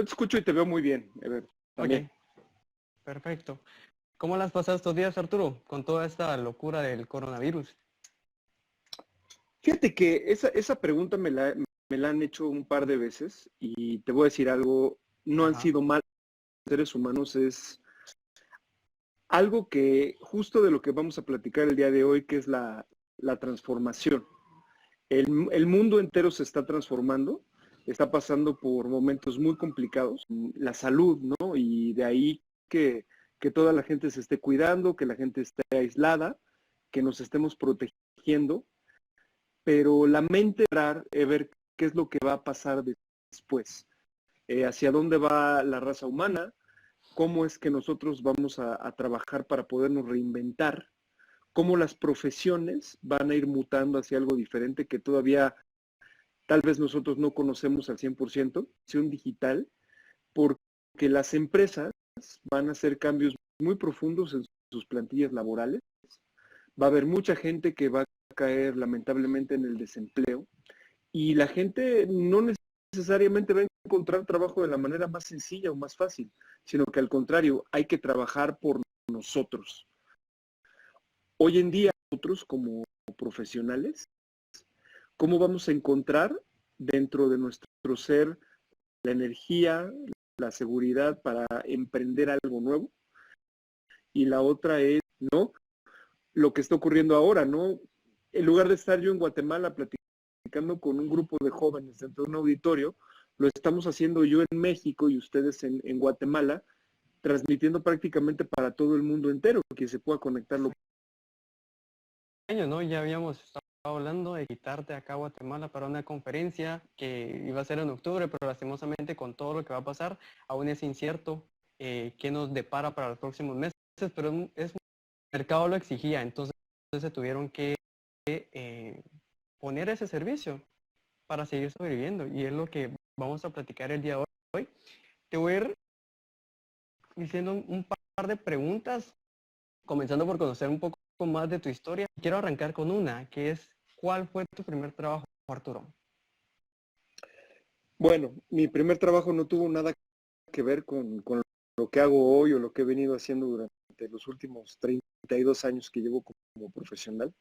Yo te escucho y te veo muy bien, Ever, también. Ok, perfecto. ¿Cómo las pasado estos días, Arturo, con toda esta locura del coronavirus? Fíjate que esa pregunta me la han hecho un par de veces y te voy a decir algo, no han Ajá. sido malos seres humanos, es algo que justo de lo que vamos a platicar el día de hoy, que es la transformación. El mundo entero se está transformando, está pasando por momentos muy complicados, la salud, ¿no? Y de ahí que toda la gente se esté cuidando, que la gente esté aislada, que nos estemos protegiendo, pero la mente ver qué es lo que va a pasar después, hacia dónde va la raza humana, cómo es que nosotros vamos a trabajar para podernos reinventar, cómo las profesiones van a ir mutando hacia algo diferente que todavía tal vez nosotros no conocemos al 100%, digital, porque las empresas van a hacer cambios muy profundos en sus plantillas laborales. Va a haber mucha gente que va a caer lamentablemente en el desempleo y la gente no necesariamente va a encontrar trabajo de la manera más sencilla o más fácil, sino que al contrario, hay que trabajar por nosotros. Hoy en día, nosotros como profesionales, ¿cómo vamos a encontrar dentro de nuestro ser la energía, la seguridad para emprender algo nuevo? Y la otra es, ¿no? Lo que está ocurriendo ahora, ¿no? En lugar de estar yo en Guatemala platicando con un grupo de jóvenes dentro de un auditorio, lo estamos haciendo yo en México y ustedes en Guatemala, transmitiendo prácticamente para todo el mundo entero, que se pueda conectarlo. Años, ¿no? Ya habíamos estado hablando de quitarte acá a Guatemala para una conferencia que iba a ser en octubre, pero lastimosamente con todo lo que va a pasar, aún es incierto qué nos depara para los próximos meses, pero el mercado lo exigía, entonces se tuvieron que eh, poner ese servicio para seguir sobreviviendo y es lo que vamos a platicar el día de hoy. Te voy a ir diciendo un par de preguntas, comenzando por conocer un poco más de tu historia. Quiero arrancar con una, que es, ¿cuál fue tu primer trabajo, Arturo? Bueno, mi primer trabajo no tuvo nada que ver con lo que hago hoy o lo que he venido haciendo durante los últimos 32 años que llevo como profesional.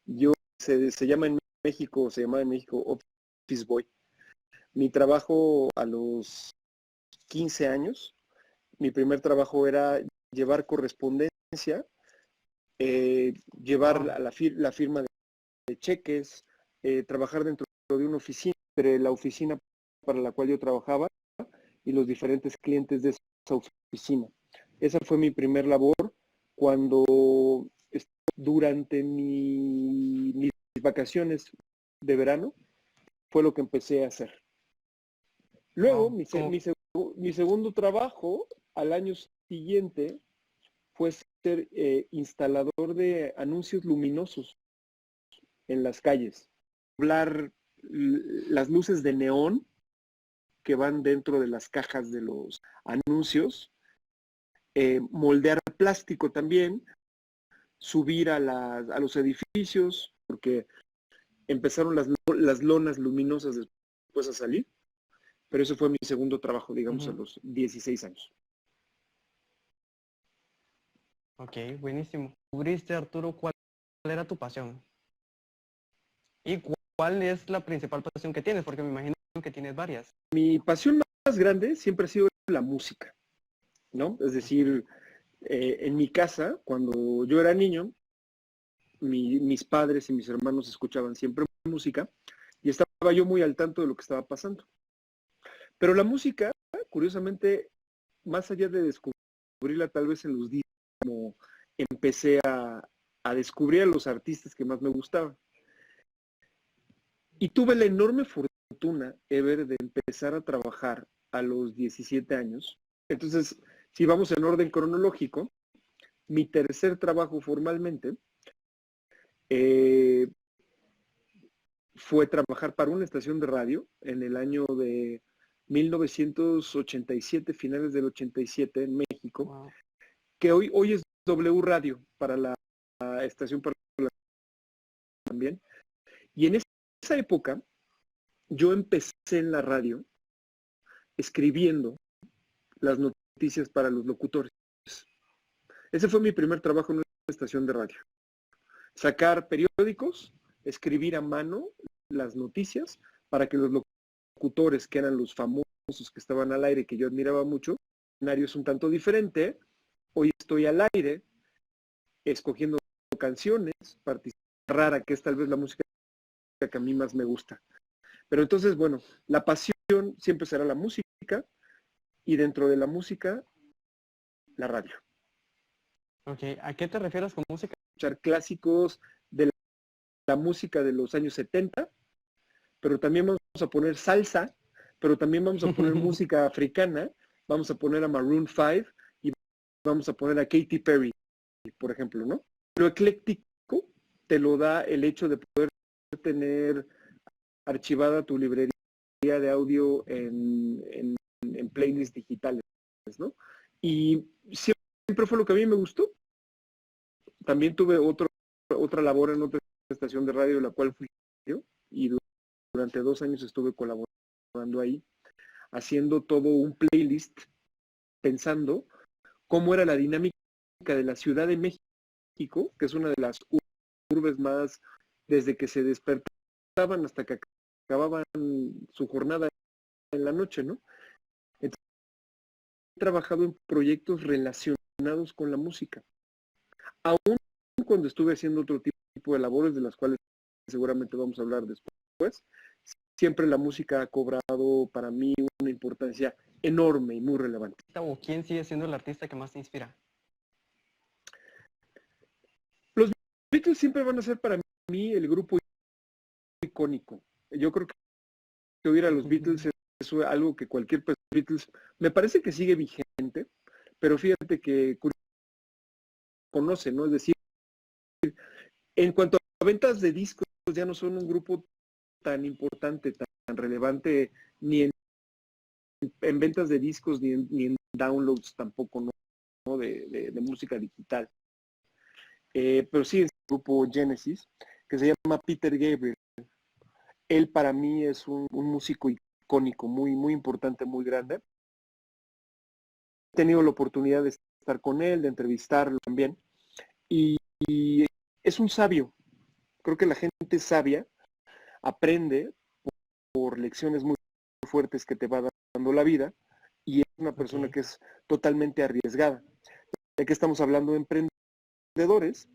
Yo se llama en México, se llama en México Office Boy. Mi trabajo a los 15 años, mi primer trabajo era llevar correspondencia, llevar Wow. la firma de cheques, trabajar dentro de una oficina, entre la oficina para la cual yo trabajaba y los diferentes clientes de esa oficina. Esa fue mi primer labor cuando durante mis vacaciones de verano fue lo que empecé a hacer. Luego, Wow. Como, mi segundo trabajo al año siguiente fue ser instalador de anuncios luminosos en las calles. Hablar las luces de neón que van dentro de las cajas de los anuncios, moldear plástico también, subir a los edificios, porque empezaron las lonas luminosas después a salir, pero eso fue mi segundo trabajo, digamos, a uh-huh. los 16 años. Ok, buenísimo. ¿Descubriste, Arturo, cuál era tu pasión? ¿Y cuál es la principal pasión que tienes? Porque me imagino que tienes varias. Mi pasión más grande siempre ha sido la música, ¿no? Es Uh-huh. decir, en mi casa, cuando yo era niño, mis padres y mis hermanos escuchaban siempre música y estaba yo muy al tanto de lo que estaba pasando. Pero la música, curiosamente, más allá de descubrirla tal vez en los discos, como empecé a descubrir a los artistas que más me gustaban. Y tuve la enorme fortuna, Ever, de empezar a trabajar a los 17 años. Entonces, si vamos en orden cronológico, mi tercer trabajo formalmente eh, fue trabajar para una estación de radio en el año de 1987, finales del 87 en México, Wow. que hoy es W Radio para la estación para la también. Y en esa época yo empecé en la radio escribiendo las noticias para los locutores. Ese fue mi primer trabajo en una estación de radio. Sacar periódicos, escribir a mano las noticias para que los locutores, que eran los famosos que estaban al aire, que yo admiraba mucho, el escenario es un tanto diferente. Hoy estoy al aire, escogiendo canciones, participando rara, que es tal vez la música que a mí más me gusta. Pero entonces, bueno, la pasión siempre será la música, y dentro de la música, la radio. Ok, ¿a qué te refieres con música? Escuchar clásicos de la música de los años 70, pero también vamos a poner salsa, pero también vamos a poner música africana, vamos a poner a Maroon 5 y vamos a poner a Katy Perry, por ejemplo, ¿no? Lo ecléctico te lo da el hecho de poder tener archivada tu librería de audio en playlists digitales, ¿no? Y siempre fue lo que a mí me gustó. También tuve otra labor en otra estación de radio, la cual fui yo, y durante 2 años estuve colaborando ahí, haciendo todo un playlist, pensando cómo era la dinámica de la Ciudad de México, que es una de las urbes más, desde que se despertaban hasta que acababan su jornada en la noche, ¿no? Entonces, he trabajado en proyectos relacionados con la música. Aún cuando estuve haciendo otro tipo de labores, de las cuales seguramente vamos a hablar después, siempre la música ha cobrado para mí una importancia enorme y muy relevante. ¿O quién sigue siendo el artista que más te inspira? Los Beatles siempre van a ser para mí el grupo icónico. Yo creo que oír a los Beatles es algo que cualquier persona de Beatles me parece que sigue vigente, pero fíjate que conoce, ¿no? Es decir, en cuanto a ventas de discos, ya no son un grupo tan importante, tan relevante, ni en ventas de discos, ni en downloads tampoco, ¿no? De música digital. Pero sí es el grupo Genesis, que se llama Peter Gabriel. Él para mí es un músico icónico, muy, muy importante, muy grande. He tenido la oportunidad de estar con él, de entrevistarlo también. Y es un sabio. Creo que la gente sabia aprende por lecciones muy fuertes que te va dando la vida, y es una persona que es totalmente arriesgada. Ya que estamos hablando de emprendedores,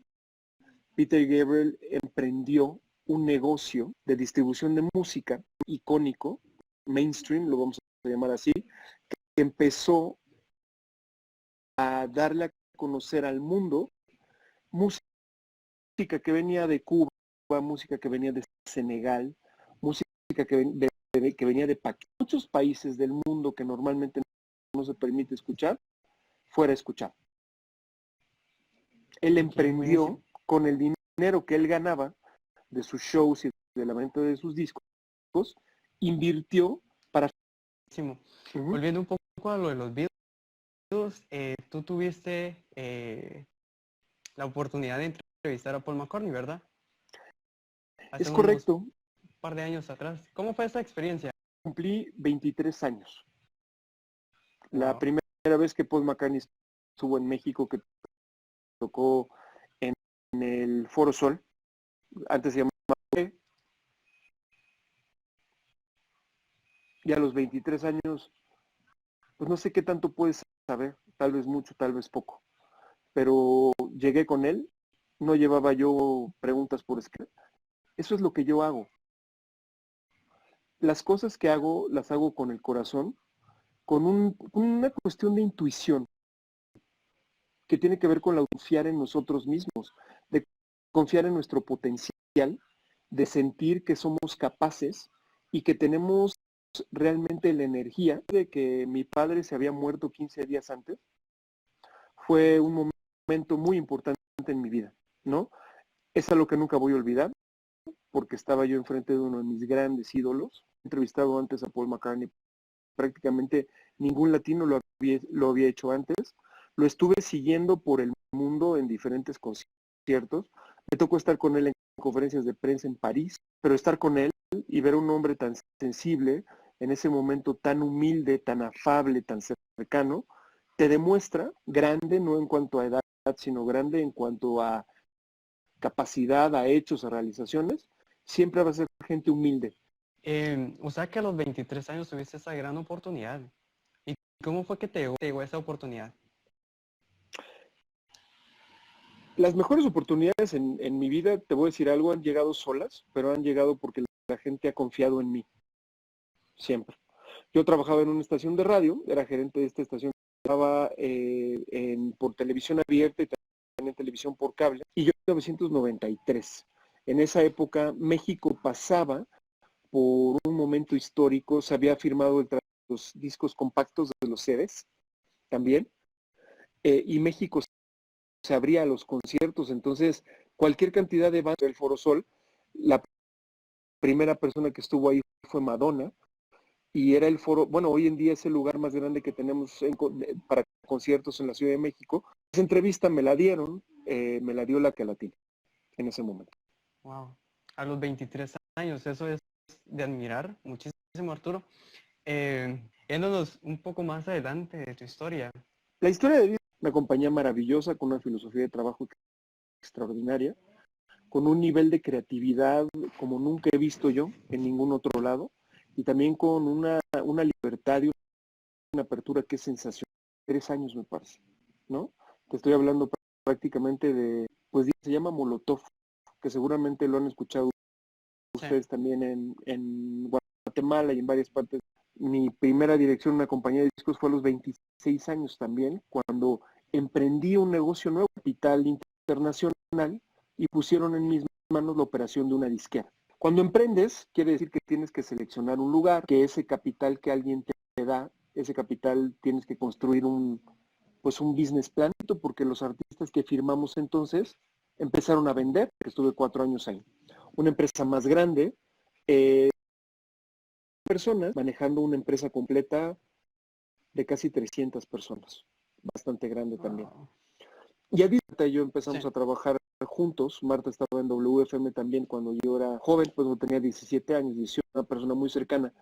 Peter Gabriel emprendió un negocio de distribución de música icónico, mainstream, lo vamos a llamar así, que empezó a darle a conocer al mundo música que venía de Cuba, música que venía de Senegal, música que venía de muchos países del mundo que normalmente no se permite escuchar, fuera a escuchar. Él emprendió con el dinero que él ganaba de sus shows y de la venta de sus discos, invirtió para... Volviendo un poco a lo de los Beatles, tú tuviste la oportunidad de entrevistar a Paul McCartney, ¿verdad? Es correcto. Un par de años atrás. ¿Cómo fue esa experiencia? Cumplí 23 años. Wow. La primera vez que Paul McCartney estuvo en México, que tocó en el Foro Sol, antes se llamaba, y a los 23 años, pues no sé qué tanto puedes saber, tal vez mucho, tal vez poco, pero llegué con él, no llevaba yo preguntas por escrito. Eso es lo que yo hago. Las cosas que hago, las hago con el corazón, con una cuestión de intuición, que tiene que ver con la confiar en nosotros mismos, de confiar en nuestro potencial, de sentir que somos capaces y que tenemos realmente la energía. De que mi padre se había muerto 15 días antes, fue un momento muy importante en mi vida, ¿no? Es algo que nunca voy a olvidar, porque estaba yo enfrente de uno de mis grandes ídolos. He entrevistado antes a Paul McCartney, prácticamente ningún latino lo había hecho antes. Lo estuve siguiendo por el mundo en diferentes conciertos. Me tocó estar con él en conferencias de prensa en París, pero estar con él y ver a un hombre tan sensible, en ese momento tan humilde, tan afable, tan cercano, te demuestra grande no en cuanto a edad, sino grande en cuanto a capacidad, a hechos, a realizaciones, siempre va a ser gente humilde. O sea que a los 23 años tuviste esa gran oportunidad. ¿Y cómo fue que te llegó esa oportunidad? Las mejores oportunidades en mi vida, te voy a decir algo, han llegado solas, pero han llegado porque la gente ha confiado en mí, siempre. Yo trabajaba en una estación de radio, era gerente de esta estación, trabajaba por televisión abierta y también en televisión por cable, y yo en 1993. En esa época México pasaba por un momento histórico, se había firmado los discos compactos de los CDs también, y México se abría a los conciertos, entonces cualquier cantidad de bandas del Foro Sol, la primera persona que estuvo ahí fue Madonna, y era el foro, bueno, hoy en día es el lugar más grande que tenemos para conciertos en la Ciudad de México. Esa entrevista me la dieron, me la dio la Latina en ese momento. Wow. A los 23 años, eso es de admirar muchísimo, Arturo. Yéndonos un poco más adelante de tu historia. La historia de vida, una compañía maravillosa con una filosofía de trabajo extraordinaria, con un nivel de creatividad como nunca he visto yo en ningún otro lado, y también con una libertad y una apertura que es sensacional. 3 años me parece, ¿no? Te estoy hablando prácticamente de, pues se llama Molotov, que seguramente lo han escuchado ustedes también en Guatemala y en varias partes. Mi primera dirección en una compañía de discos fue a los 26 años también, cuando emprendí un negocio nuevo, capital internacional, y pusieron en mis manos la operación de una disquera. Cuando emprendes, quiere decir que tienes que seleccionar un lugar, que ese capital que alguien te da, ese capital tienes que construir un business plan, porque los artistas que firmamos entonces empezaron a vender, que estuve 4 años ahí. Una empresa más grande, personas manejando una empresa completa de casi 300 personas, bastante grande también. Y a Marta y yo empezamos a trabajar juntos. Marta estaba en WFM también cuando yo era joven, pues yo tenía 17 años, 18, una persona muy cercana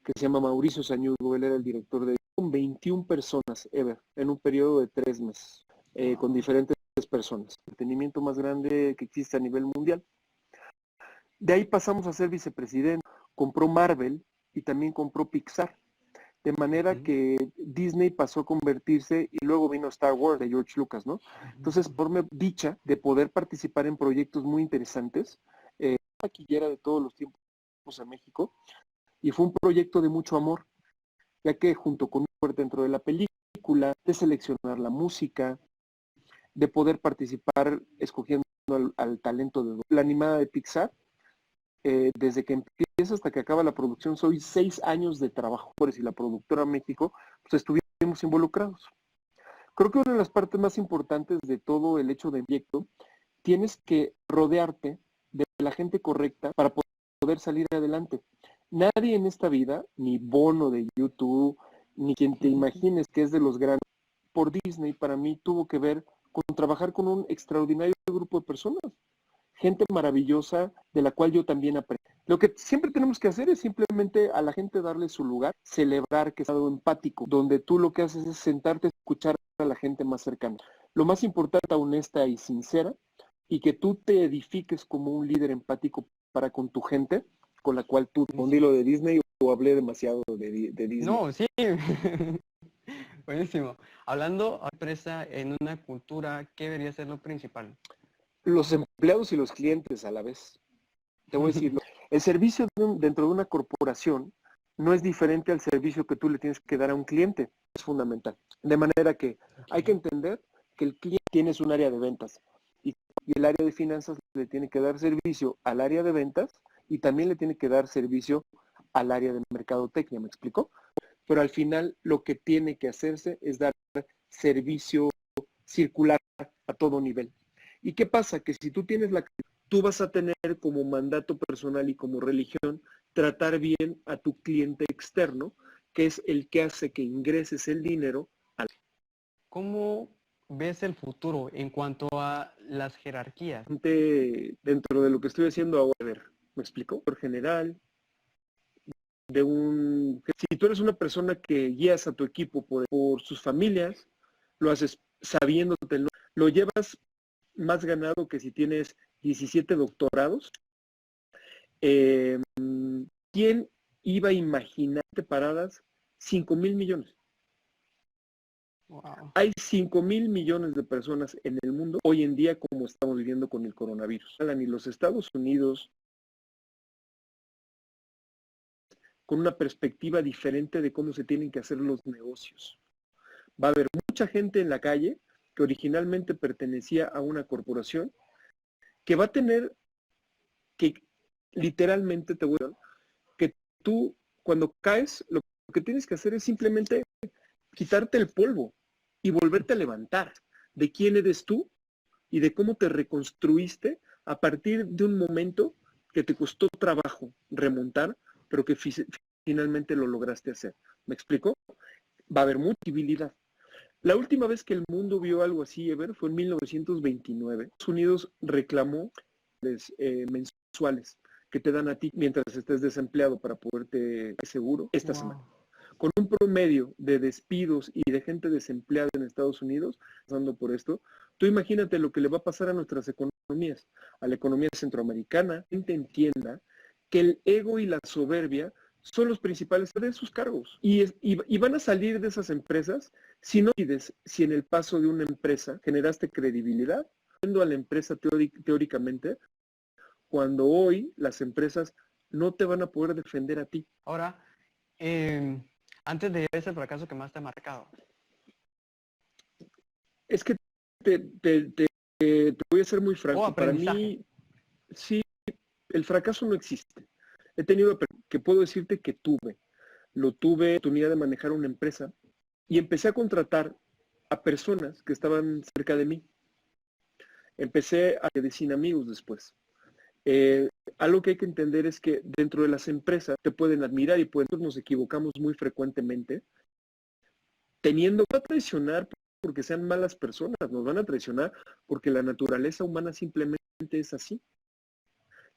que se llama Mauricio Sañudo, él era el director de con 21 personas, en un periodo de 3 meses, con diferentes personas. El entretenimiento más grande que existe a nivel mundial. De ahí pasamos a ser vicepresidente, compró Marvel y también compró Pixar. De manera que Disney pasó a convertirse, y luego vino Star Wars de George Lucas, ¿no? Entonces, por mi dicha de poder participar en proyectos muy interesantes, taquillera de todos los tiempos en México, y fue un proyecto de mucho amor, ya que junto con dentro de la película, de seleccionar la música, de poder participar escogiendo al talento de la animada de Pixar, desde que empieza hasta que acaba la producción, soy 6 años de trabajo. Por si la productora México, pues estuvimos involucrados. Creo que una de las partes más importantes de todo el hecho de proyecto, tienes que rodearte de la gente correcta para poder salir adelante. Nadie en esta vida, ni Bono de YouTube, ni quien te imagines que es de los grandes, por Disney, para mí tuvo que ver con trabajar con un extraordinario grupo de personas. Gente maravillosa de la cual yo también aprendí. Lo que siempre tenemos que hacer es simplemente a la gente darle su lugar, celebrar que es algo empático, donde tú lo que haces es sentarte a escuchar a la gente más cercana. Lo más importante, honesta y sincera, y que tú te edifiques como un líder empático para con tu gente, con la cual tú, un hilo de Disney, o hablé demasiado de Disney. No, sí. Buenísimo. Hablando a empresa en una cultura, ¿qué debería ser lo principal? Los empleados y los clientes a la vez. Te voy a decir, el servicio dentro de una corporación no es diferente al servicio que tú le tienes que dar a un cliente. Es fundamental. De manera que hay que entender que el cliente tiene un área de ventas y el área de finanzas le tiene que dar servicio al área de ventas y también le tiene que dar servicio al área de mercadotecnia, ¿me explico? Pero al final lo que tiene que hacerse es dar servicio circular a todo nivel. ¿Y qué pasa? Que si tú tienes tú vas a tener como mandato personal y como religión tratar bien a tu cliente externo, que es el que hace que ingreses el dinero. ¿Cómo ves el futuro en cuanto a las jerarquías? Dentro de lo que estoy haciendo ahora, a ver, ¿me explico? Por general, Si tú eres una persona que guías a tu equipo por sus familias, lo haces sabiéndote, lo llevas más ganado que si tienes 17 doctorados. ¿Quién iba a imaginarte paradas 5,000 millones? Wow. Hay 5,000 millones de personas en el mundo hoy en día como estamos viviendo con el coronavirus. Ni los Estados Unidos, con una perspectiva diferente de cómo se tienen que hacer los negocios. Va a haber mucha gente en la calle que originalmente pertenecía a una corporación que va a tener que, literalmente te voy a decir, que tú cuando caes, lo que tienes que hacer es simplemente quitarte el polvo y volverte a levantar de quién eres tú y de cómo te reconstruiste a partir de un momento que te costó trabajo remontar, pero que finalmente lo lograste hacer. ¿Me explico? Va a haber mucha visibilidad. La última vez que el mundo vio algo así, Ever, fue en 1929. Estados Unidos reclamó mensuales que te dan a ti mientras estés desempleado para poderte seguro esta semana. Con un promedio de despidos y de gente desempleada en Estados Unidos, pasando por esto, tú imagínate lo que le va a pasar a nuestras economías, a la economía centroamericana. La gente entienda que el ego y la soberbia son los principales de sus cargos. Y van a salir de esas empresas si no pides, si en el paso de una empresa generaste credibilidad, yendo a la empresa teóricamente, cuando hoy las empresas no te van a poder defender a ti. Ahora, antes de ese fracaso que más te ha marcado. Es que te voy a ser muy franco. Para mí, sí, el fracaso no existe. He tenido que puedo decirte que tuve la oportunidad de manejar una empresa y empecé a contratar a personas que estaban cerca de mí. Empecé a quedar sin amigos después. Algo que hay que entender es que dentro de las empresas te pueden admirar y nos equivocamos muy frecuentemente, teniendo que traicionar porque sean malas personas, nos van a traicionar porque la naturaleza humana simplemente es así.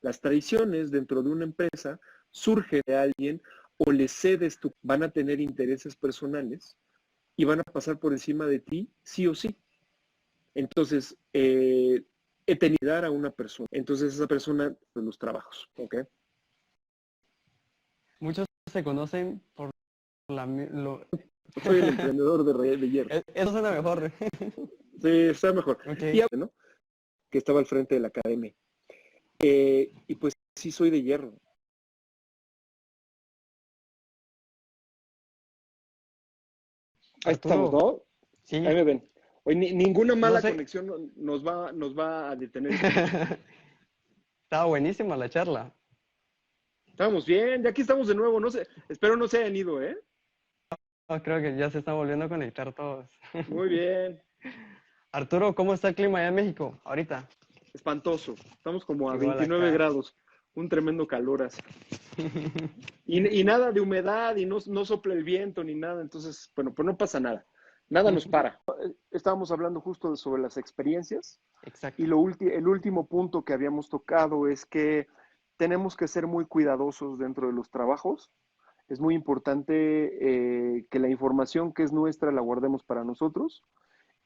Las traiciones dentro de una empresa surge de alguien o le cedes van a tener intereses personales y van a pasar por encima de ti sí o sí. Entonces, eternidad a una persona. Entonces esa persona de los trabajos, ¿ok? Muchos se conocen por Soy el emprendedor de hierro. Eso suena mejor. Sí, está mejor. Okay. Y ¿no? Que estaba al frente de la academia. Y pues sí soy de hierro. Ahí estamos, ¿no? Sí. Ahí me ven. Hoy ninguna mala conexión nos va a detener. Estaba buenísima la charla. Estamos bien, ya aquí estamos de nuevo. No sé, espero no se hayan ido, ¿eh? No, creo que ya se están volviendo a conectar todos. Muy bien. Arturo, ¿cómo está el clima allá en México ahorita? Espantoso. Estamos como a Igual 29 acá. grados. Un tremendo calor así. Y nada de humedad y no sopla el viento ni nada. Entonces, bueno, pues no pasa nada. Nada nos para. Estábamos hablando justo sobre las experiencias. Exacto. Y el último punto que habíamos tocado es que tenemos que ser muy cuidadosos dentro de los trabajos. Es muy importante que la información que es nuestra la guardemos para nosotros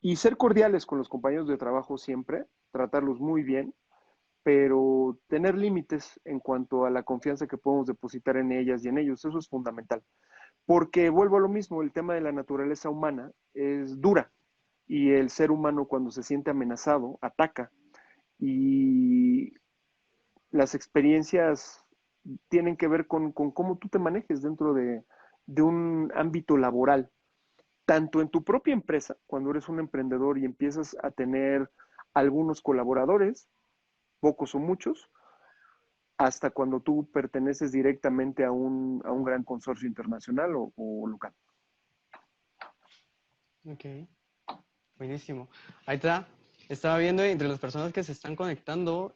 y ser cordiales con los compañeros de trabajo siempre, tratarlos muy bien, pero tener límites en cuanto a la confianza que podemos depositar en ellas y en ellos. Eso es fundamental. Porque vuelvo a lo mismo, el tema de la naturaleza humana es dura y el ser humano cuando se siente amenazado ataca y las experiencias tienen que ver con cómo tú te manejes dentro de un ámbito laboral, tanto en tu propia empresa, cuando eres un emprendedor y empiezas a tener algunos colaboradores, pocos o muchos, hasta cuando tú perteneces directamente a un gran consorcio internacional o local. Ok, buenísimo. Ahí está. Estaba viendo entre las personas que se están conectando,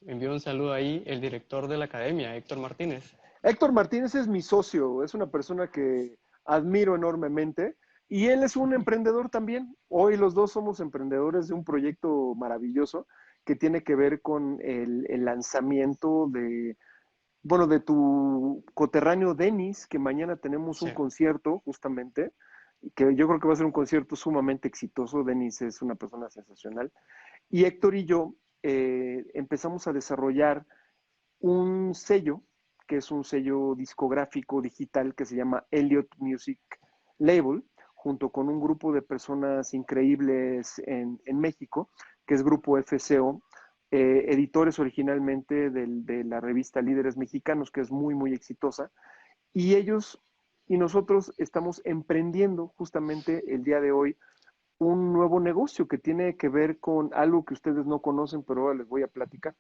envío un saludo ahí, el director de la academia, Héctor Martínez. Héctor Martínez es mi socio, es una persona que admiro enormemente y él es un emprendedor también. Hoy los dos somos emprendedores de un proyecto maravilloso que tiene que ver con el lanzamiento de bueno, de tu coterráneo Denis, que mañana tenemos un Sí. concierto justamente, que yo creo que va a ser un concierto sumamente exitoso. Denis es una persona sensacional. Y Héctor y yo empezamos a desarrollar un sello, que es un sello discográfico digital que se llama Elliott Music Label, junto con un grupo de personas increíbles en México, que es Grupo FCO, editores originalmente de la revista Líderes Mexicanos, que es muy, muy exitosa, y ellos y nosotros estamos emprendiendo justamente el día de hoy un nuevo negocio que tiene que ver con algo que ustedes no conocen, pero ahora les voy a platicar.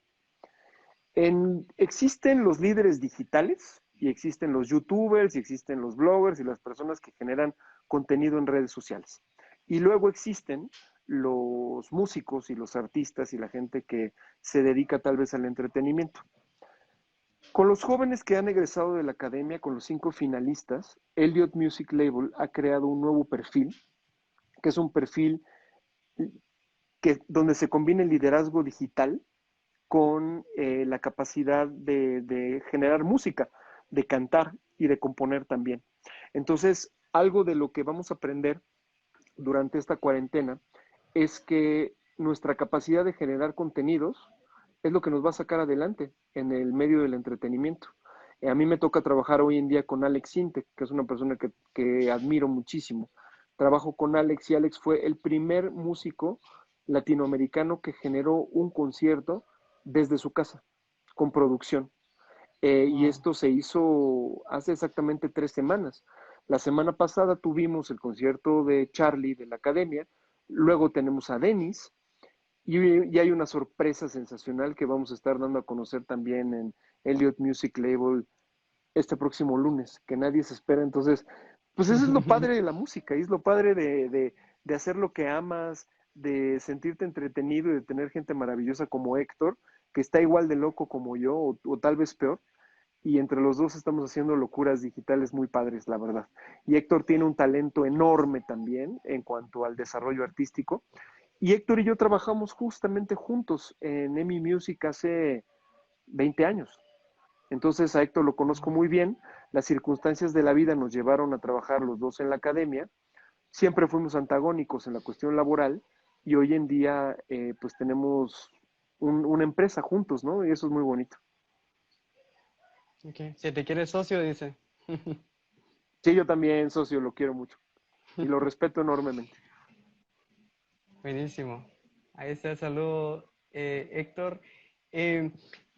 Existen los líderes digitales y existen los youtubers y existen los bloggers y las personas que generan contenido en redes sociales. Y luego existen los músicos y los artistas y la gente que se dedica tal vez al entretenimiento. Con los jóvenes que han egresado de la academia, con los 5 finalistas, Elliott Music Label ha creado un nuevo perfil, que es un perfil donde se combina el liderazgo digital con la capacidad de generar música, de cantar y de componer también. Entonces, algo de lo que vamos a aprender durante esta cuarentena es que nuestra capacidad de generar contenidos es lo que nos va a sacar adelante en el medio del entretenimiento. A mí me toca trabajar hoy en día con Alex Sintek, que es una persona que admiro muchísimo. Trabajo con Alex y Alex fue el primer músico latinoamericano que generó un concierto desde su casa, con producción. Y Wow. esto se hizo hace exactamente 3 semanas. La semana pasada tuvimos el concierto de Charlie de la Academia, luego tenemos a Denis y hay una sorpresa sensacional que vamos a estar dando a conocer también en Elliott Music Label este próximo lunes, que nadie se espera. Entonces, pues eso es lo padre de la música, y es lo padre de hacer lo que amas, de sentirte entretenido y de tener gente maravillosa como Héctor, que está igual de loco como yo, o tal vez peor, y entre los dos estamos haciendo locuras digitales muy padres, la verdad. Y Héctor tiene un talento enorme también en cuanto al desarrollo artístico. Y Héctor y yo trabajamos justamente juntos en EMI Music hace 20 años. Entonces a Héctor lo conozco muy bien. Las circunstancias de la vida nos llevaron a trabajar los dos en la academia. Siempre fuimos antagónicos en la cuestión laboral y hoy en día pues tenemos una empresa juntos, ¿no? Y eso es muy bonito. Okay. Si te quieres socio, dice. Sí, yo también, socio, lo quiero mucho y lo respeto enormemente. Buenísimo. Ahí está el saludo, Héctor. Eh,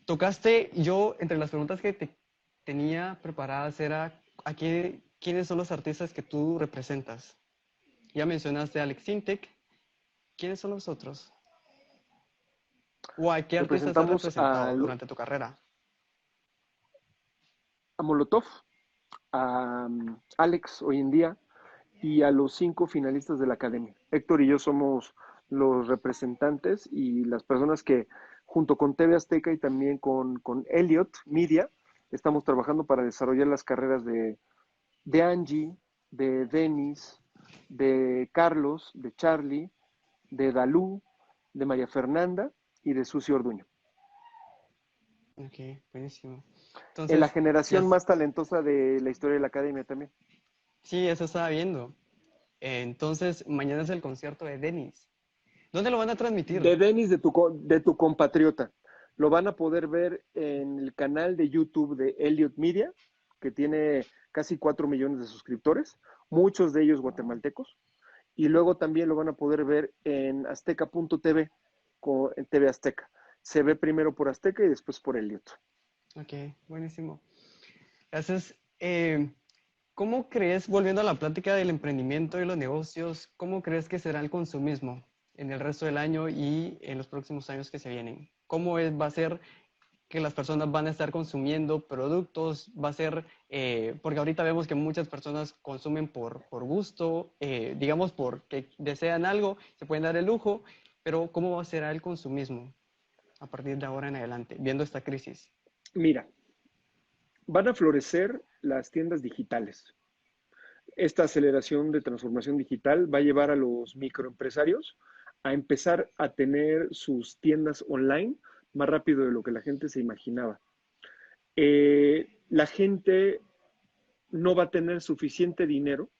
Tocaste, yo entre las preguntas que te tenía preparadas era, ¿quiénes son los artistas que tú representas? Ya mencionaste a Alex Sintek. ¿Quiénes son los otros? ¿O a qué artistas has Representamos representado durante tu carrera? a Molotov, a Alex hoy en día y a los 5 finalistas de la academia. Héctor y yo somos los representantes y las personas que junto con TV Azteca y también con Elliot Media estamos trabajando para desarrollar las carreras de Angie, de Denis, de Carlos, de Charlie, de Dalú, de María Fernanda y de Susi Orduño. Ok, buenísimo. En la Entonces, ya, generación más talentosa de la historia de la academia también. sí, eso estaba viendo. Entonces, mañana es el concierto de Denis. ¿Dónde lo van a transmitir? De Denis, de tu compatriota. Lo van a poder ver en el canal de YouTube de Elliot Media, que tiene casi 4 millones de suscriptores, muchos de ellos guatemaltecos. Y luego también lo van a poder ver en azteca.tv, en TV Azteca. Se ve primero por Azteca y después por Elliot. Ok, buenísimo. Entonces, ¿cómo crees, volviendo a la plática del emprendimiento y los negocios, cómo crees que será el consumismo en el resto del año y en los próximos años que se vienen? Va a ser que las personas van a estar consumiendo productos? Va a ser, porque ahorita vemos que muchas personas consumen por gusto, digamos porque desean algo, se pueden dar el lujo, pero ¿cómo será el consumismo a partir de ahora en adelante, viendo esta crisis? Mira, van a florecer las tiendas digitales. Esta aceleración de transformación digital va a llevar a los microempresarios a empezar a tener sus tiendas online más rápido de lo que la gente se imaginaba. la gente no va a tener suficiente dinero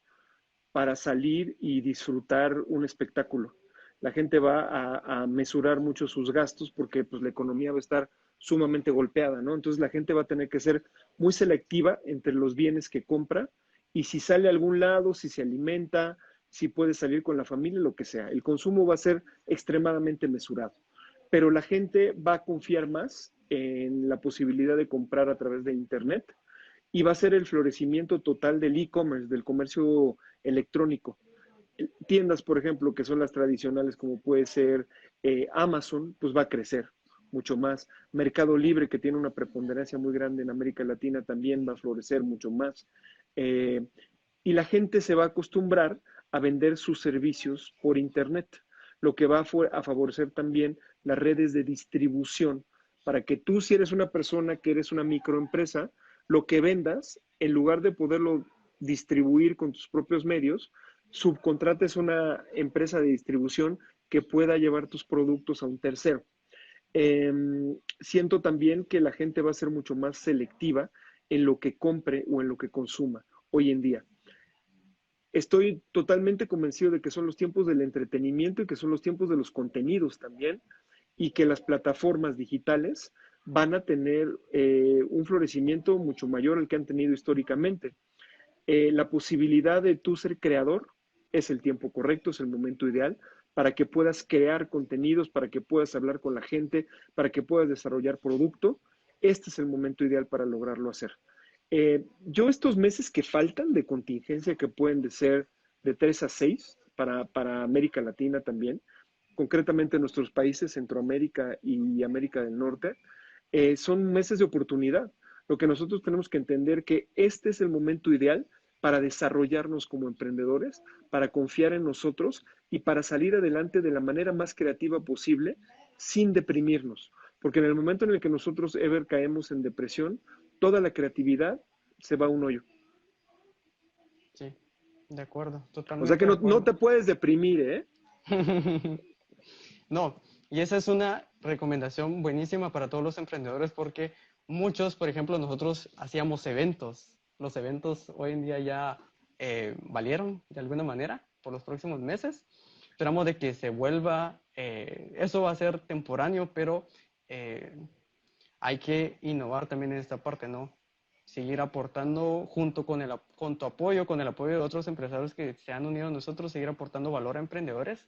para salir y disfrutar un espectáculo. La gente va a mesurar mucho sus gastos porque pues, la economía va a estar sumamente golpeada, ¿no? Entonces la gente va a tener que ser muy selectiva entre los bienes que compra y si sale a algún lado, si se alimenta, si puede salir con la familia, lo que sea. El consumo va a ser extremadamente mesurado, pero la gente va a confiar más en la posibilidad de comprar a través de Internet y va a ser el florecimiento total del e-commerce, del comercio electrónico. Tiendas, por ejemplo, que son las tradicionales, como puede ser Amazon, pues va a crecer mucho más. Mercado Libre, que tiene una preponderancia muy grande en América Latina, también va a florecer mucho más. Eh, y la gente se va a acostumbrar a vender sus servicios por Internet, lo que va a favorecer también las redes de distribución para que tú, si eres una persona que eres una microempresa, lo que vendas, en lugar de poderlo distribuir con tus propios medios, subcontrates una empresa de distribución que pueda llevar tus productos a un tercero. Eh, Siento también que la gente va a ser mucho más selectiva en lo que compre o en lo que consuma hoy en día. Estoy totalmente convencido de que son los tiempos del entretenimiento y que son los tiempos de los contenidos también y que las plataformas digitales van a tener un florecimiento mucho mayor al que han tenido históricamente. La posibilidad de tú ser creador es el tiempo correcto, es el momento ideal para que puedas crear contenidos, para que puedas hablar con la gente, para que puedas desarrollar producto. Este es el momento ideal para lograrlo hacer. Yo estos meses que faltan de contingencia, que pueden de ser de 3 a 6 para América Latina también, concretamente nuestros países, Centroamérica y América del Norte, son meses de oportunidad. Lo que nosotros tenemos que entender que este es el momento ideal para desarrollarnos como emprendedores, para confiar en nosotros y para salir adelante de la manera más creativa posible sin deprimirnos. Porque en el momento en el que nosotros, Ever, caemos en depresión, toda la creatividad se va a un hoyo. Sí, de acuerdo, O sea totalmente que de no acuerdo. te puedes deprimir, ¿eh? No, y esa es una recomendación buenísima para todos los emprendedores porque muchos, por ejemplo, nosotros hacíamos eventos. Los eventos hoy en día ya valieron de alguna manera por los próximos meses. Esperamos de que se vuelva, eso va a ser temporáneo, pero eh, hay que innovar también en esta parte, ¿no? Seguir aportando junto con tu apoyo, con el apoyo de otros empresarios que se han unido a nosotros, seguir aportando valor a emprendedores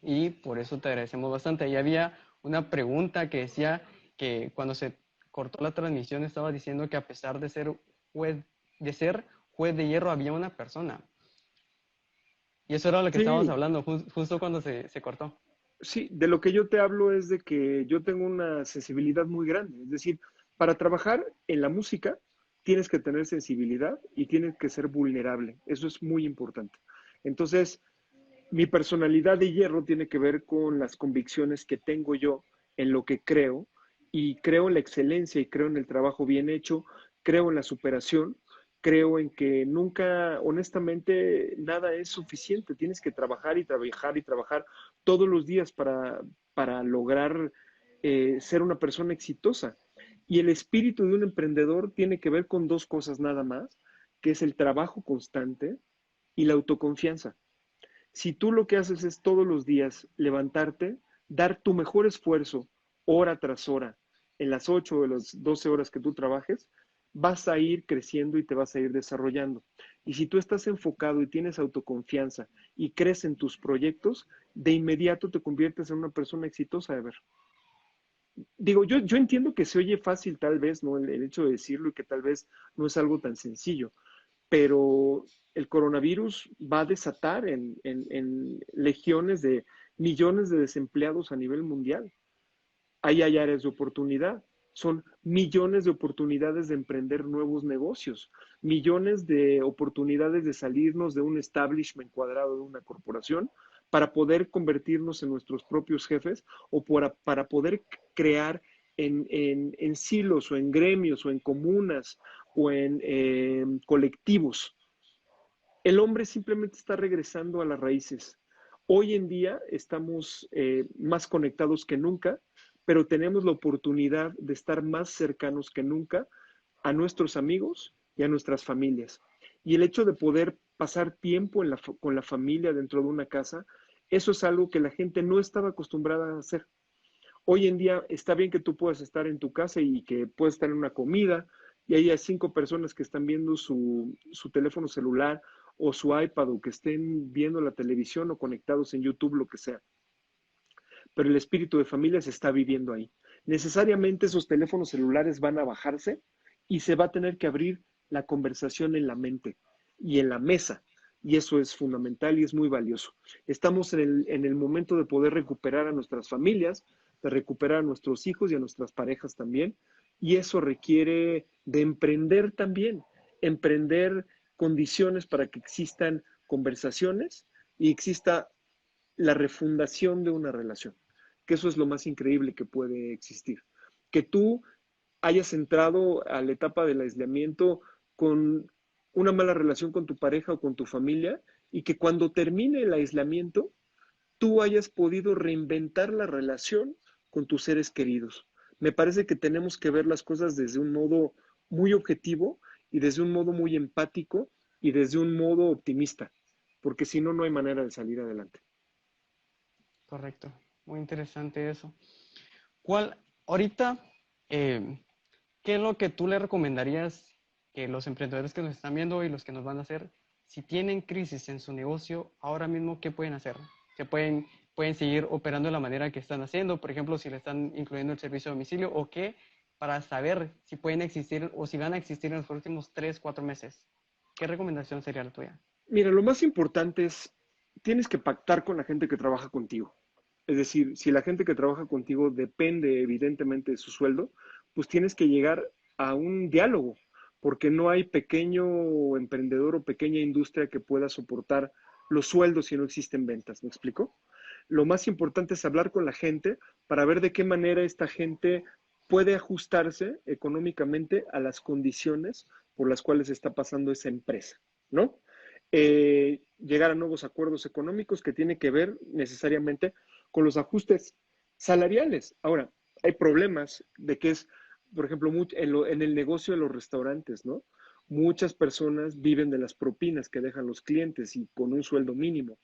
y por eso te agradecemos bastante. Ahí había una pregunta que decía que cuando se cortó la transmisión estaba diciendo que a pesar de ser juez de hierro había una persona. Y eso era lo que estábamos Sí, hablando justo cuando se cortó. sí, de lo que yo te hablo es de que yo tengo una sensibilidad muy grande. Es decir, para trabajar en la música tienes que tener sensibilidad y tienes que ser vulnerable. Eso es muy importante. Entonces, mi personalidad de hierro tiene que ver con las convicciones que tengo yo en lo que creo y creo en la excelencia y creo en el trabajo bien hecho, creo en la superación, creo en que nunca, honestamente, nada es suficiente. Tienes que trabajar y trabajar y trabajar todos los días para lograr ser una persona exitosa. Y el espíritu de un emprendedor tiene que ver con dos cosas nada más, que es el trabajo constante y la autoconfianza. Si tú lo que haces es todos los días levantarte, dar tu mejor esfuerzo hora tras hora en las 8 o las 12 horas que tú trabajes, vas a ir creciendo y te vas a ir desarrollando. Y si tú estás enfocado y tienes autoconfianza y crees en tus proyectos, de inmediato te conviertes en una persona exitosa, de ver. Digo, yo entiendo que se oye fácil tal vez, ¿no? El hecho de decirlo y que tal vez no es algo tan sencillo, pero el coronavirus va a desatar en legiones de millones de desempleados a nivel mundial. Ahí hay áreas de oportunidad. Son millones de oportunidades de emprender nuevos negocios, millones de oportunidades de salirnos de un establishment cuadrado de una corporación para poder convertirnos en nuestros propios jefes o para poder crear en silos o en gremios o en comunas o en colectivos. El hombre simplemente está regresando a las raíces. Hoy en día estamos más conectados que nunca, pero tenemos la oportunidad de estar más cercanos que nunca a nuestros amigos y a nuestras familias. Y el hecho de poder pasar tiempo con la familia dentro de una casa, eso es algo que la gente no estaba acostumbrada a hacer. Hoy en día está bien que tú puedas estar en tu casa y que puedas estar en una comida y haya 5 personas que están viendo su teléfono celular o su iPad o que estén viendo la televisión o conectados en YouTube, lo que sea. Pero el espíritu de familia se está viviendo ahí. Necesariamente esos teléfonos celulares van a bajarse y se va a tener que abrir la conversación en la mente y en la mesa. Y eso es fundamental y es muy valioso. Estamos en el momento de poder recuperar a nuestras familias, de recuperar a nuestros hijos y a nuestras parejas también. Y eso requiere de emprender también, emprender condiciones para que existan conversaciones y exista la refundación de una relación, que eso es lo más increíble que puede existir. Que tú hayas entrado a la etapa del aislamiento con una mala relación con tu pareja o con tu familia y que cuando termine el aislamiento tú hayas podido reinventar la relación con tus seres queridos. Me parece que tenemos que ver las cosas desde un modo muy objetivo y desde un modo muy empático y desde un modo optimista, porque si no, no hay manera de salir adelante. Correcto, muy interesante eso. ¿Cuál, ahorita, eh, qué es lo que tú le recomendarías que los emprendedores que nos están viendo y los que nos van a hacer, si tienen crisis en su negocio, ahora mismo, qué pueden hacer? ¿Se pueden seguir operando de la manera que están haciendo? Por ejemplo, si le están incluyendo el servicio a domicilio o qué, para saber si pueden existir o si van a existir en los próximos 3, 4 meses. ¿Qué recomendación sería la tuya? Mira, lo más importante es, tienes que pactar con la gente que trabaja contigo. Es decir, si la gente que trabaja contigo depende evidentemente de su sueldo, pues tienes que llegar a un diálogo, porque no hay pequeño emprendedor o pequeña industria que pueda soportar los sueldos si no existen ventas. ¿Me explico? Lo más importante es hablar con la gente para ver de qué manera esta gente puede ajustarse económicamente a las condiciones por las cuales está pasando esa empresa, ¿no? Llegar a nuevos acuerdos económicos que tiene que ver necesariamente con los ajustes salariales. Ahora, hay problemas de que es, por ejemplo, en el negocio de los restaurantes, ¿no? Muchas personas viven de las propinas que dejan los clientes y con un sueldo mínimo.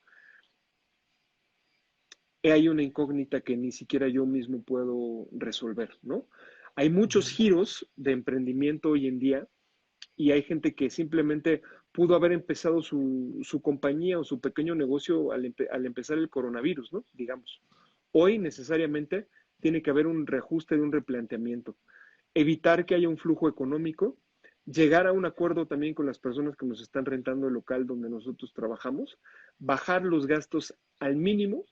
Hay una incógnita que ni siquiera yo mismo puedo resolver, ¿no? Hay muchos Ujú. giros de emprendimiento hoy en día y hay gente que simplemente pudo haber empezado su compañía o su pequeño negocio al empezar el coronavirus, ¿no? Digamos. Hoy necesariamente tiene que haber un reajuste de un replanteamiento, evitar que haya un flujo económico, llegar a un acuerdo también con las personas que nos están rentando el local donde nosotros trabajamos, bajar los gastos al mínimo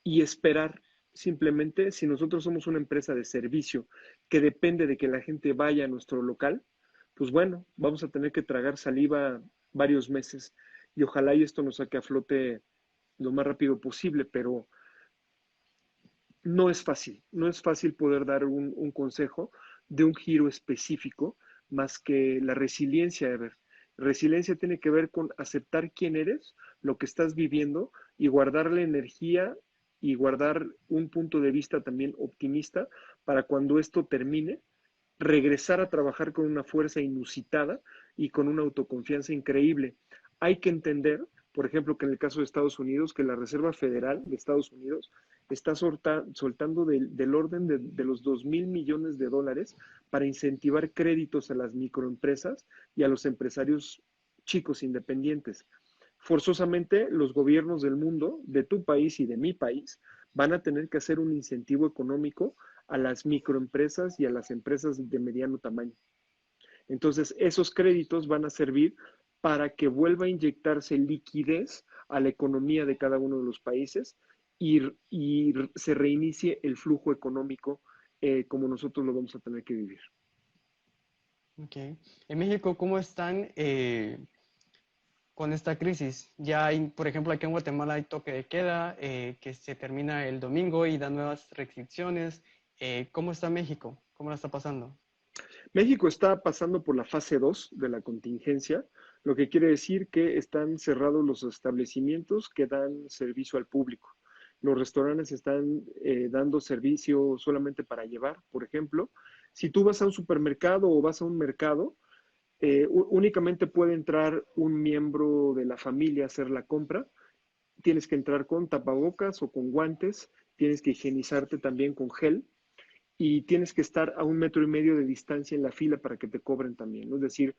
y esperar simplemente, si nosotros somos una empresa de servicio que depende de que la gente vaya a nuestro local, pues bueno, vamos a tener que tragar saliva varios meses y ojalá y esto nos saque a flote lo más rápido posible, pero no es fácil poder dar un consejo de un giro específico más que la resiliencia de ver. Resiliencia tiene que ver con aceptar quién eres, lo que estás viviendo y guardar la energía y guardar un punto de vista también optimista para cuando esto termine, regresar a trabajar con una fuerza inusitada y con una autoconfianza increíble. Hay que entender, por ejemplo, que en el caso de Estados Unidos, que la Reserva Federal de Estados Unidos está soltando del orden de los 2.000 millones de dólares para incentivar créditos a las microempresas y a los empresarios chicos independientes. Forzosamente, los gobiernos del mundo, de tu país y de mi país, van a tener que hacer un incentivo económico a las microempresas y a las empresas de mediano tamaño. Entonces, esos créditos van a servir para que vuelva a inyectarse liquidez a la economía de cada uno de los países y se reinicie el flujo económico como nosotros lo vamos a tener que vivir. Ok. En México, ¿cómo están con esta crisis? Ya hay, por ejemplo, aquí en Guatemala hay toque de queda que se termina el domingo y da nuevas restricciones. ¿Cómo está México? ¿Cómo la está pasando? México está pasando por la fase 2 de la contingencia, lo que quiere decir que están cerrados los establecimientos que dan servicio al público. Los restaurantes están dando servicio solamente para llevar, por ejemplo. Si tú vas a un supermercado o vas a un mercado, únicamente puede entrar un miembro de la familia a hacer la compra. Tienes que entrar con tapabocas o con guantes, tienes que higienizarte también con gel y tienes que estar a 1,5 metros de distancia en la fila para que te cobren también, ¿no? Es decir,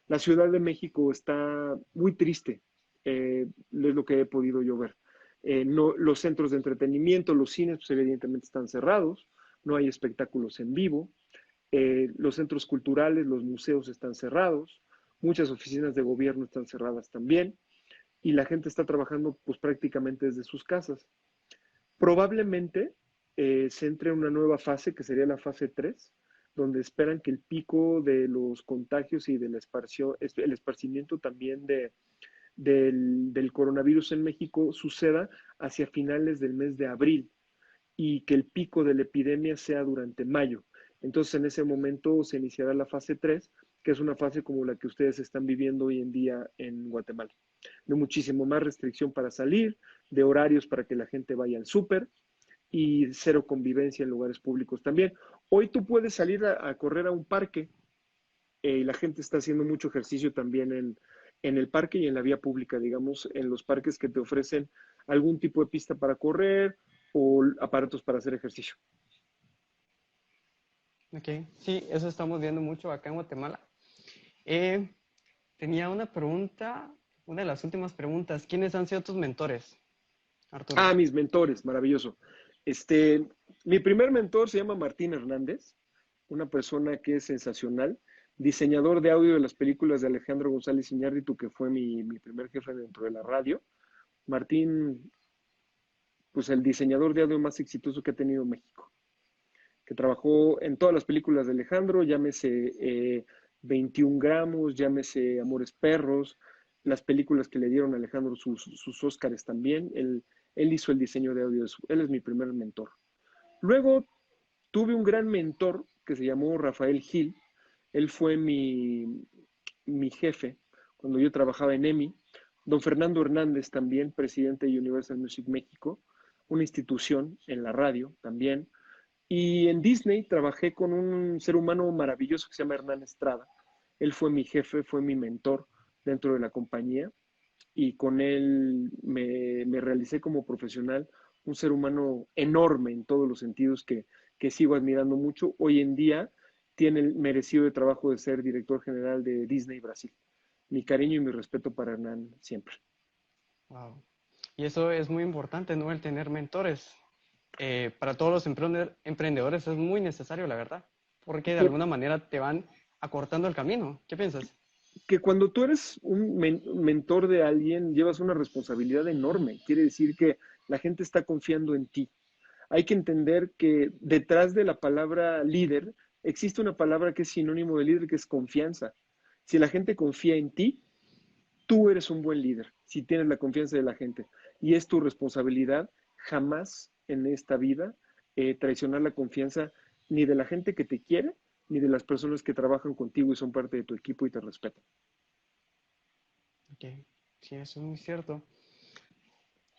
la Ciudad de México está muy triste, es lo que he podido yo ver. No, los centros de entretenimiento, los cines, pues evidentemente están cerrados, no hay espectáculos en vivo, los centros culturales, los museos están cerrados, muchas oficinas de gobierno están cerradas también, y la gente está trabajando pues prácticamente desde sus casas. Probablemente se entre en una nueva fase, que sería la fase 3, donde esperan que el pico de los contagios y del el esparcimiento también del coronavirus en México suceda hacia finales del mes de abril y que el pico de la epidemia sea durante mayo. Entonces, en ese momento se iniciará la fase 3, que es una fase como la que ustedes están viviendo hoy en día en Guatemala. De muchísimo más restricción para salir, de horarios para que la gente vaya al súper y cero convivencia en lugares públicos también. Hoy tú puedes salir a correr a un parque y la gente está haciendo mucho ejercicio también en el parque y en la vía pública, digamos, en los parques que te ofrecen algún tipo de pista para correr o aparatos para hacer ejercicio. Ok, sí, eso estamos viendo mucho acá en Guatemala. Tenía una pregunta, una de las últimas preguntas. ¿Quiénes han sido tus mentores, Arturo? Ah, mis mentores, maravilloso. Mi primer mentor se llama Martín Hernández, una persona que es sensacional, diseñador de audio de las películas de Alejandro González Iñárritu, que fue mi primer jefe dentro de la radio. Martín, pues el diseñador de audio más exitoso que ha tenido México, que trabajó en todas las películas de Alejandro, llámese 21 gramos, llámese Amores Perros, las películas que le dieron a Alejandro sus Óscares también. Él hizo el diseño de audio, él es mi primer mentor. Luego tuve un gran mentor que se llamó Rafael Gil. Él fue mi jefe cuando yo trabajaba en EMI. Don Fernando Hernández también, presidente de Universal Music México, una institución en la radio también. Y en Disney trabajé con un ser humano maravilloso que se llama Hernán Estrada. Él fue mi jefe, fue mi mentor dentro de la compañía y con él me realicé como profesional, un ser humano enorme en todos los sentidos que sigo admirando mucho. Hoy en día tiene el merecido de trabajo de ser director general de Disney Brasil. Mi cariño y mi respeto para Hernán siempre. Wow. Y eso es muy importante, ¿no? El tener mentores. Para todos los emprendedores es muy necesario, la verdad, porque de Por, alguna manera te van acortando el camino. ¿Qué piensas? que cuando tú eres un mentor de alguien, llevas una responsabilidad enorme. Quiere decir que la gente está confiando en ti. Hay que entender que detrás de la palabra líder existe una palabra que es sinónimo de líder, que es confianza. Si la gente confía en ti, tú eres un buen líder, si tienes la confianza de la gente. Y es tu responsabilidad jamás en esta vida traicionar la confianza ni de la gente que te quiere, ni de las personas que trabajan contigo y son parte de tu equipo y te respetan. Ok, sí, eso es muy cierto.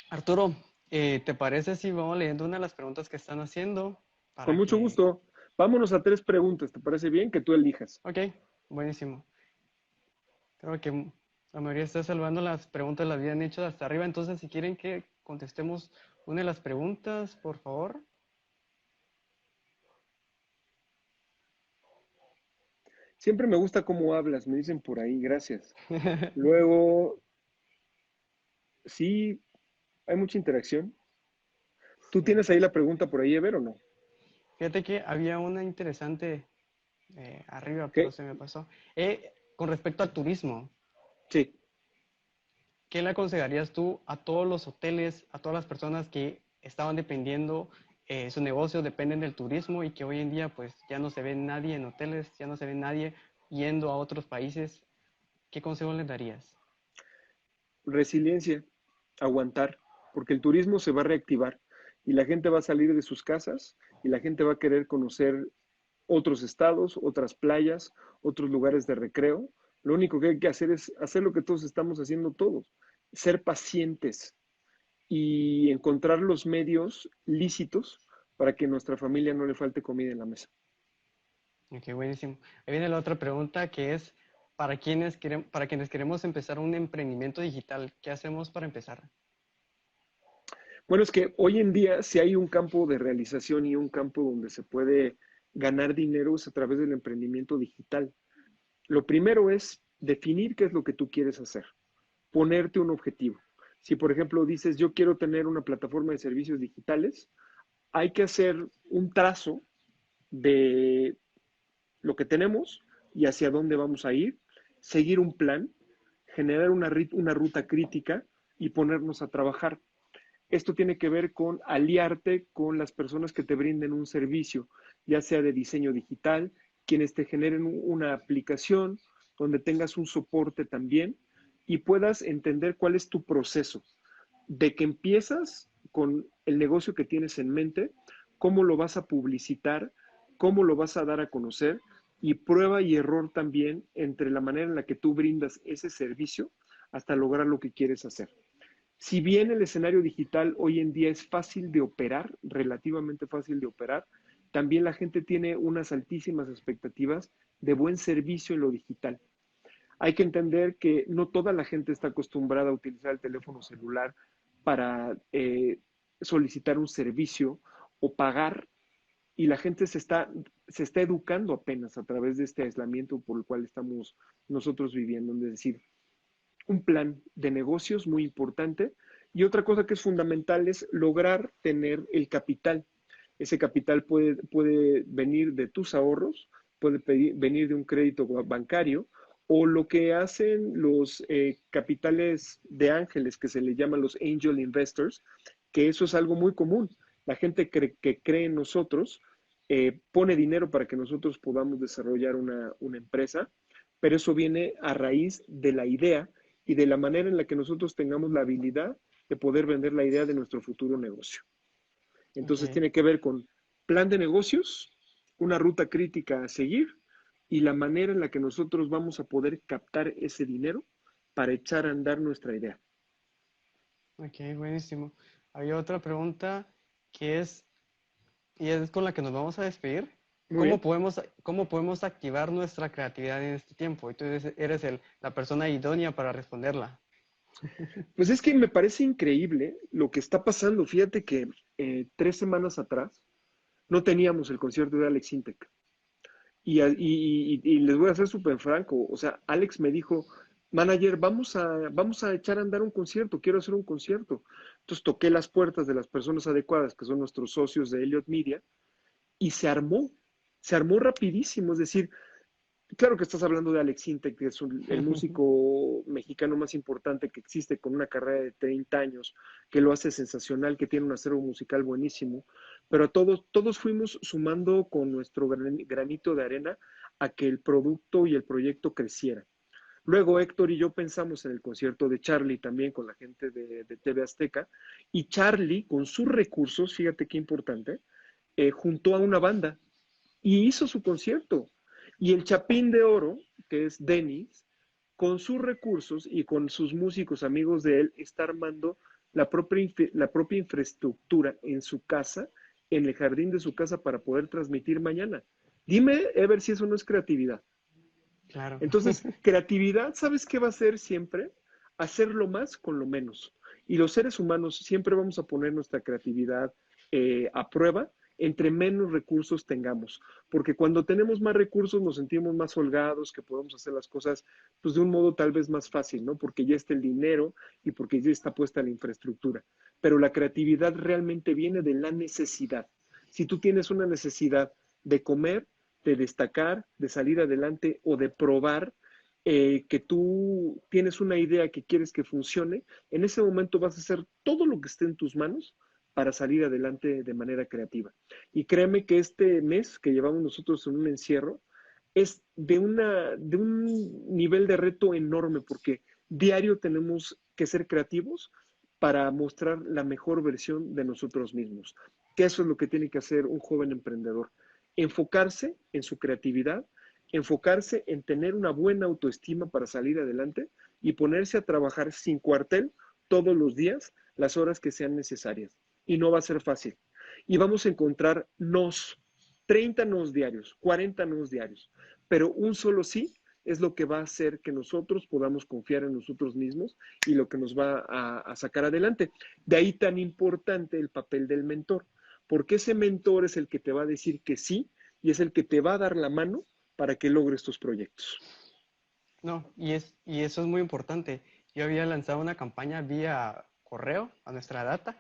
Arturo, ¿te parece si vamos leyendo una de las preguntas que están haciendo Con para mucho que... gusto. Vámonos a 3 preguntas. ¿Te parece bien? Que tú elijas. Ok, buenísimo. Creo que la mayoría está salvando las preguntas, las habían hecho hasta arriba, entonces si quieren que contestemos una de las preguntas, por favor. Siempre me gusta cómo hablas, me dicen por ahí, gracias. Luego, sí, hay mucha interacción. ¿Tú Sí. tienes ahí la pregunta por ahí, Ever, o no? Fíjate que había una interesante arriba, Ok, pero se me pasó. Con respecto al turismo, sí. ¿qué le aconsejarías tú a todos los hoteles, a todas las personas que estaban dependiendo, su negocio dependen del turismo y que hoy en día pues ya no se ve nadie en hoteles, ya no se ve nadie yendo a otros países? ¿Qué consejo les darías? Resiliencia, aguantar, porque el turismo se va a reactivar y la gente va a salir de sus casas y la gente va a querer conocer otros estados, otras playas, otros lugares de recreo. Lo único que hay que hacer es hacer lo que todos estamos haciendo todos, ser pacientes, y encontrar los medios lícitos para que a nuestra familia no le falte comida en la mesa. Ok, buenísimo. Ahí viene la otra pregunta que es, para quienes queremos empezar un emprendimiento digital, ¿qué hacemos para empezar? Bueno, es que hoy en día si hay un campo de realización y un campo donde se puede ganar dinero es a través del emprendimiento digital. Lo primero es definir qué es lo que tú quieres hacer, ponerte un objetivo. Si, por ejemplo, dices, yo quiero tener una plataforma de servicios digitales, hay que hacer un trazo de lo que tenemos y hacia dónde vamos a ir, seguir un plan, generar una ruta crítica y ponernos a trabajar. Esto tiene que ver con aliarte con las personas que te brinden un servicio, ya sea de diseño digital, quienes te generen una aplicación donde tengas un soporte también y puedas entender cuál es tu proceso, de que empiezas con el negocio que tienes en mente, cómo lo vas a publicitar, cómo lo vas a dar a conocer y prueba y error también entre la manera en la que tú brindas ese servicio hasta lograr lo que quieres hacer. Si bien el escenario digital hoy en día es fácil de operar, relativamente fácil de operar, también la gente tiene unas altísimas expectativas de buen servicio en lo digital. Hay que entender que no toda la gente está acostumbrada a utilizar el teléfono celular para solicitar un servicio o pagar y la gente se está educando apenas a través de este aislamiento por el cual estamos nosotros viviendo. Es decir, un plan de negocios muy importante. Y otra cosa que es fundamental es lograr tener el capital. Ese capital puede venir de tus ahorros, puede venir de un crédito bancario o lo que hacen los capitales de ángeles, que se le llaman los angel investors, que eso es algo muy común. La gente que cree en nosotros pone dinero para que nosotros podamos desarrollar una empresa, pero eso viene a raíz de la idea y de la manera en la que nosotros tengamos la habilidad de poder vender la idea de nuestro futuro negocio. Entonces Ok, tiene que ver con plan de negocios, una ruta crítica a seguir y la manera en la que nosotros vamos a poder captar ese dinero para echar a andar nuestra idea. ok, buenísimo. Hay otra pregunta que es, y es con la que nos vamos a despedir. Muy bien. Cómo podemos activar nuestra creatividad en este tiempo? Y tú eres la persona idónea para responderla. Pues es que me parece increíble lo que está pasando. Fíjate que 3 semanas atrás no teníamos el concierto de Alex Intec. Y les voy a ser súper franco, o sea, Alex me dijo, manager, vamos a echar a andar un concierto, quiero hacer un concierto. Entonces toqué las puertas de las personas adecuadas, que son nuestros socios de Elliot Media, y se armó rapidísimo, es decir, claro que estás hablando de Alex Intec, que es el músico mexicano más importante que existe, con una carrera de 30 años, que lo hace sensacional, que tiene un acervo musical buenísimo, pero todos fuimos sumando con nuestro granito de arena a que el producto y el proyecto creciera. Luego Héctor y yo pensamos en el concierto de Charlie también con la gente de TV Azteca, y Charlie, con sus recursos, fíjate qué importante, juntó a una banda y hizo su concierto. Y el Chapín de Oro, que es Denis, con sus recursos y con sus músicos amigos de él, está armando la propia infraestructura en su casa, en el jardín de su casa para poder transmitir mañana. Dime, Ever, si eso no es creatividad. Claro. Entonces, creatividad, ¿sabes qué va a ser siempre? Hacer lo más con lo menos. Y los seres humanos siempre vamos a poner nuestra creatividad a prueba entre menos recursos tengamos. Porque cuando tenemos más recursos nos sentimos más holgados, que podemos hacer las cosas pues, de un modo tal vez más fácil, ¿no? Porque ya está el dinero y porque ya está puesta la infraestructura. Pero la creatividad realmente viene de la necesidad. Si tú tienes una necesidad de comer, de destacar, de salir adelante o de probar que tú tienes una idea que quieres que funcione, en ese momento vas a hacer todo lo que esté en tus manos para salir adelante de manera creativa. Y créeme que este mes que llevamos nosotros en un encierro es de un nivel de reto enorme porque diario tenemos que ser creativos para mostrar la mejor versión de nosotros mismos. Que eso es lo que tiene que hacer un joven emprendedor. Enfocarse en su creatividad, enfocarse en tener una buena autoestima para salir adelante y ponerse a trabajar sin cuartel todos los días las horas que sean necesarias. Y no va a ser fácil. Y vamos a encontrar nos, 30 nos diarios, 40 nos diarios, pero un solo sí es lo que va a hacer que nosotros podamos confiar en nosotros mismos y lo que nos va a sacar adelante. De ahí tan importante el papel del mentor, porque ese mentor es el que te va a decir que sí y es el que te va a dar la mano para que logres tus proyectos. No, y eso es muy importante. Yo había lanzado una campaña vía correo a nuestra data,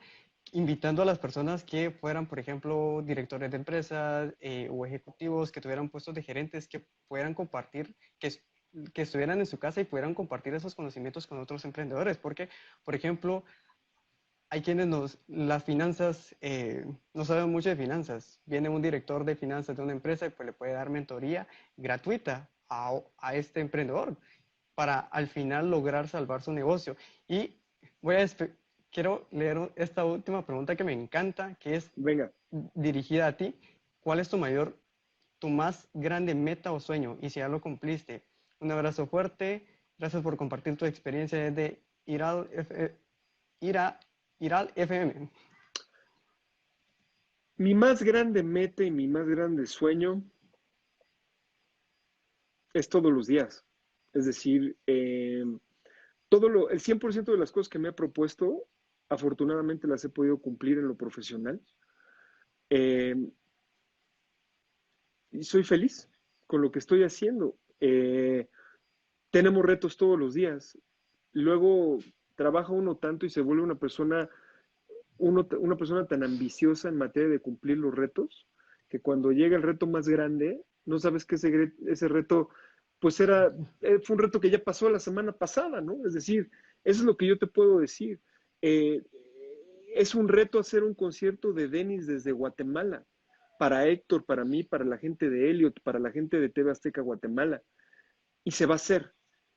invitando a las personas que fueran, por ejemplo, directores de empresas o ejecutivos que tuvieran puestos de gerentes, que pudieran compartir, que estuvieran en su casa y pudieran compartir esos conocimientos con otros emprendedores. Porque, por ejemplo, hay quienes las finanzas, no saben mucho de finanzas. Viene un director de finanzas de una empresa y pues le puede dar mentoría gratuita a este emprendedor para al final lograr salvar su negocio. Y quiero leer esta última pregunta que me encanta, que es Venga. dirigida a ti. ¿Cuál es tu más grande meta o sueño? Y si ya lo cumpliste. Un abrazo fuerte. Gracias por compartir tu experiencia desde Iral FM. Mi más grande meta y mi más grande sueño es todos los días. Es decir, el 100% de las cosas que me he propuesto, afortunadamente las he podido cumplir en lo profesional. Y soy feliz con lo que estoy haciendo. Tenemos retos todos los días. Luego trabaja uno tanto y se vuelve una persona tan ambiciosa en materia de cumplir los retos, que cuando llega el reto más grande, no sabes que ese reto, pues fue un reto que ya pasó la semana pasada, ¿no? Es decir, eso es lo que yo te puedo decir. Es un reto hacer un concierto de Denis desde Guatemala, para Héctor, para mí, para la gente de Elliot, para la gente de TV Azteca Guatemala. Y se va a hacer,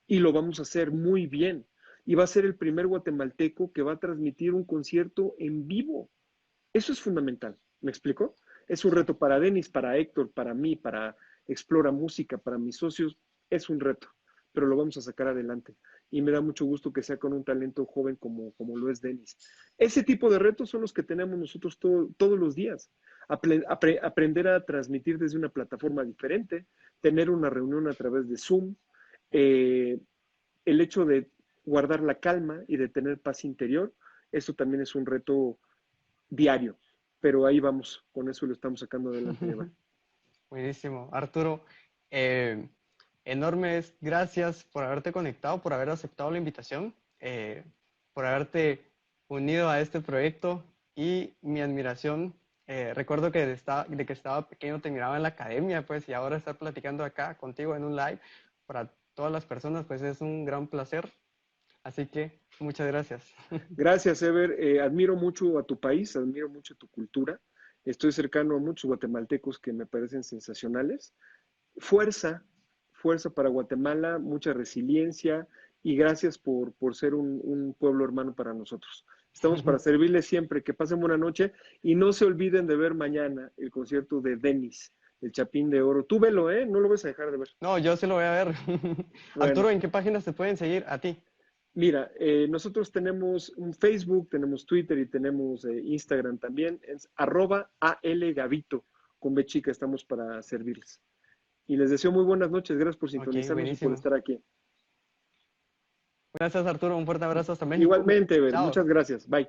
y lo vamos a hacer muy bien. Y va a ser el primer guatemalteco que va a transmitir un concierto en vivo. Eso es fundamental, ¿me explico? Es un reto para Denis, para Héctor, para mí, para Explora Música, para mis socios. Es un reto, pero lo vamos a sacar adelante. Y me da mucho gusto que sea con un talento joven como lo es Denis. Ese tipo de retos son los que tenemos nosotros todos los días. Aprender a transmitir desde una plataforma diferente, tener una reunión a través de Zoom, el hecho de guardar la calma y de tener paz interior, eso también es un reto diario, pero ahí vamos, con eso lo estamos sacando adelante. Buenísimo. Arturo, enormes gracias por haberte conectado, por haber aceptado la invitación, por haberte unido a este proyecto y mi admiración. Recuerdo que de que estaba pequeño te miraba en la academia, pues, y ahora estar platicando acá contigo en un live para todas las personas, pues es un gran placer. Así que muchas gracias. Gracias, Ever. Admiro mucho a tu país, admiro mucho tu cultura. Estoy cercano a muchos guatemaltecos que me parecen sensacionales. Fuerza para Guatemala, mucha resiliencia y gracias por ser un pueblo hermano para nosotros. Estamos para servirles siempre. Que pasen buena noche y no se olviden de ver mañana el concierto de Denis, el Chapín de Oro. Tú velo, ¿eh? No lo vas a dejar de ver. No, yo sí lo voy a ver. Bueno. Arturo, ¿en qué páginas te pueden seguir a ti? Mira, nosotros tenemos un Facebook, tenemos Twitter y tenemos Instagram también. Es @algavito. Con B chica estamos para servirles. Y les deseo muy buenas noches. Gracias por sintonizarnos y por estar aquí. Gracias, Arturo. Un fuerte abrazo hasta México. Igualmente, muchas gracias. Bye.